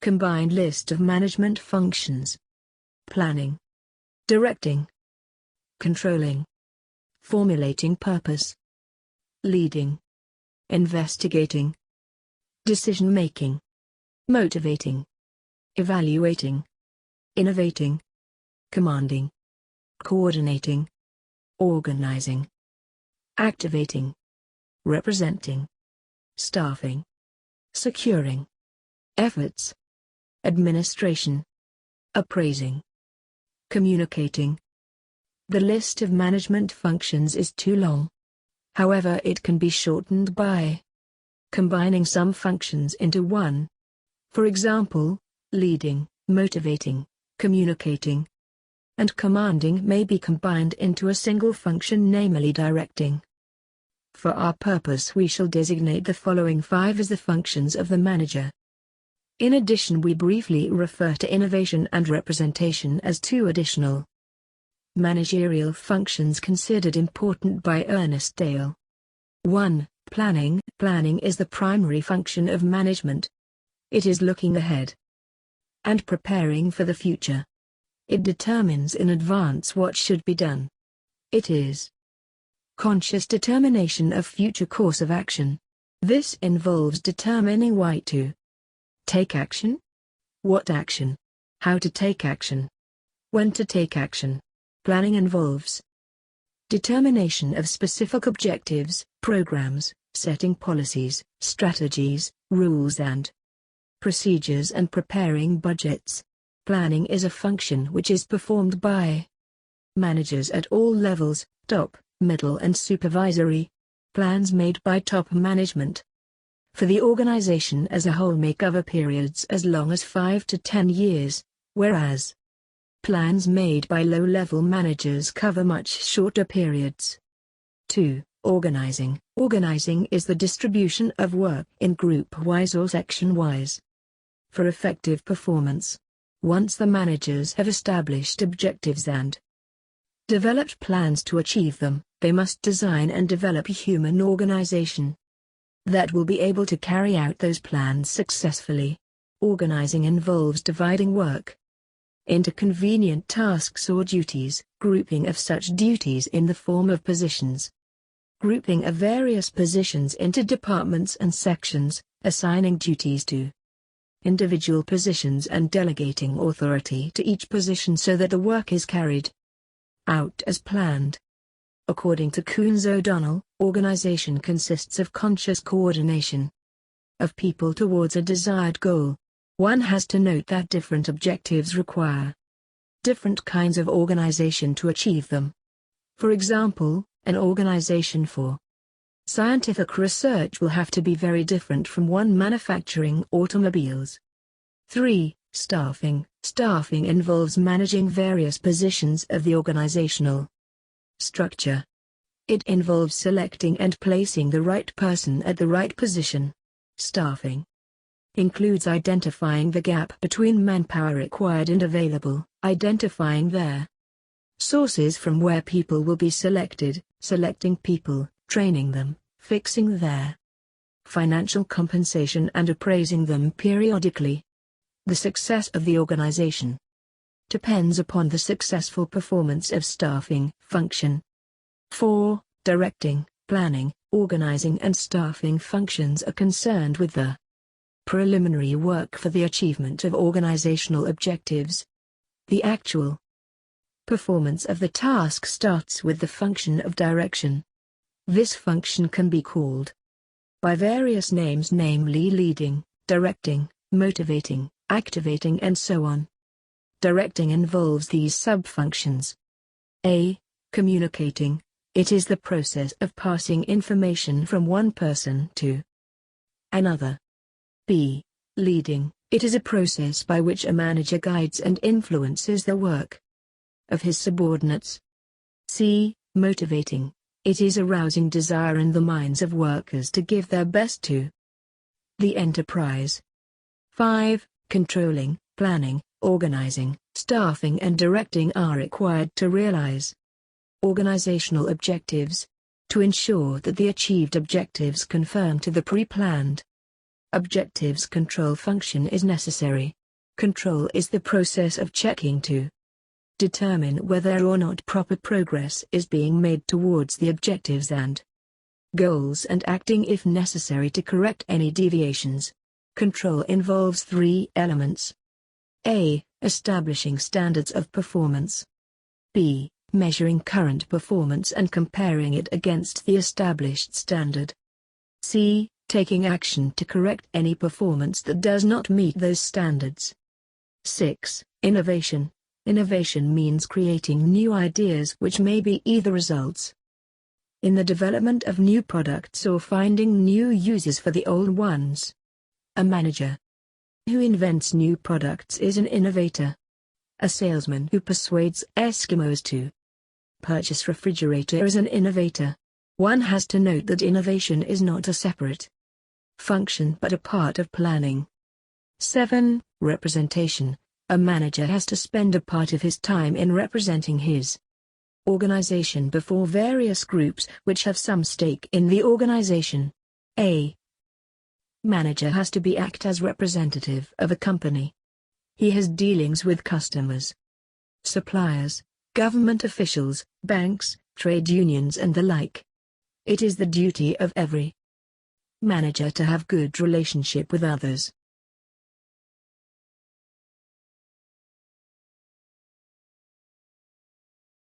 Combined list of management functions: planning, directing, controlling, formulating purpose, leading, investigating, decision-making, motivating, evaluating, innovating, commanding, coordinating, organizing, activating, representing, staffing, securing, efforts, administration, appraising, communicating. The list of management functions is too long. However, it can be shortened by combining some functions into one. For example, leading, motivating, communicating, and commanding may be combined into a single function, namely directing. For our purpose, we shall designate the following 5 as the functions of the manager. In addition, we briefly refer to innovation and representation as 2 additional managerial functions considered important by Ernest Dale. 1. Planning. Planning is the primary function of management. It is looking ahead and preparing for the future. It determines in advance what should be done. It is conscious determination of future course of action. This involves determining why to take action, what action, how to take action, when to take action. Planning involves determination of specific objectives, programs, setting policies, strategies, rules and procedures, and preparing budgets. Planning is a function which is performed by managers at all levels, top, middle and supervisory. Plans made by top management for the organization as a whole may cover periods as long as 5 to 10 years, whereas plans made by low-level managers cover much shorter periods. 2. Organizing. Organizing is the distribution of work in group-wise or section-wise for effective performance. Once the managers have established objectives and developed plans to achieve them, they must design and develop a human organization that will be able to carry out those plans successfully. Organizing involves dividing work into convenient tasks or duties, grouping of such duties in the form of positions, grouping of various positions into departments and sections, assigning duties to individual positions and delegating authority to each position so that the work is carried out as planned. According to Coons O'Donnell, organization consists of conscious coordination of people towards a desired goal. One has to note that different objectives require different kinds of organization to achieve them. For example, an organization for scientific research will have to be very different from one manufacturing automobiles. 3. Staffing. Staffing involves managing various positions of the organizational structure. It involves selecting and placing the right person at the right position. Staffing includes identifying the gap between manpower required and available, identifying their sources from where people will be selected, selecting people, training them, fixing their financial compensation and appraising them periodically. The success of the organization depends upon the successful performance of staffing function. 4. Directing. Planning, organizing and staffing functions are concerned with the preliminary work for the achievement of organizational objectives. The actual performance of the task starts with the function of direction. This function can be called by various names, namely leading, directing, motivating, activating and so on. Directing involves these sub-functions. A. Communicating. It is the process of passing information from one person to another. B. Leading. It is a process by which a manager guides and influences the work of his subordinates. C. Motivating. It is arousing desire in the minds of workers to give their best to the enterprise. 5. Controlling. Planning, organizing, staffing and directing are required to realize organizational objectives, to ensure that the achieved objectives conform to the pre-planned Objectives control function is necessary. Control is the process of checking to determine whether or not proper progress is being made towards the objectives and goals, and acting if necessary to correct any deviations. Control involves three elements. A. Establishing standards of performance. B. Measuring current performance and comparing it against the established standard. C. Taking action to correct any performance that does not meet those standards. 6. Innovation. Innovation means creating new ideas which may be either results in the development of new products or finding new uses for the old ones. A manager who invents new products is an innovator. A salesman who persuades Eskimos to purchase refrigerator is an innovator. One has to note that innovation is not a separate function but a part of planning. 7. Representation. A manager has to spend a part of his time in representing his organization before various groups which have some stake in the organization. A manager has to act as representative of a company. He has dealings with customers, suppliers, government officials, banks, trade unions and the like. It is the duty of every manager to have good relationship with others.